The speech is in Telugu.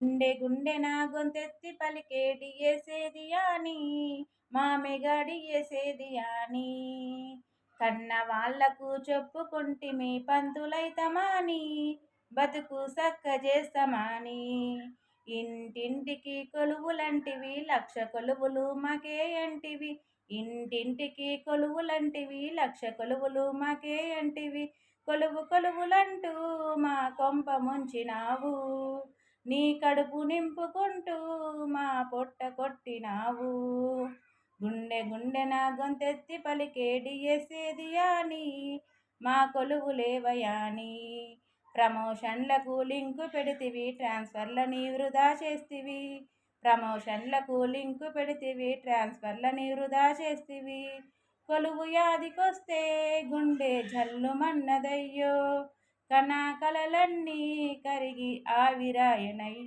గుండె గుండె నా గొంతెత్తి పలికేటి ఏసేది అని మామెగాడి ఏసేది అని కన్న వాళ్లకు చెప్పుకుంటిమి పంతులైతమాని బతుకు సక్క చేస్తామని ఇంటింటికి కొలువులంటివి లక్ష కొలువులు మాకే అంటివి ఇంటింటికి కొలువులంటివి లక్ష కొలువులు మాకే అంటివి కొలువు కొలువులంటూ మా కొంప ముంచినావు నీ కడుపు నింపుకుంటూ మా పొట్ట కొట్టినావు గుండె గుండె నా గొంతెత్తి పలికేడి ఏసేది అని మా కొలువులేవయాని ప్రమోషన్లకు లింకు పెడితివి ట్రాన్స్ఫర్లని వృధా చేస్తివి ప్రమోషన్లకు లింకు పెడితివి ట్రాన్స్ఫర్లని వృధా చేస్తివి కొలువు యాదికొస్తే గుండె జల్లుమన్నదయ్యో కనా కలలన్నీ కరిగి ఆవిరాయనయ్యో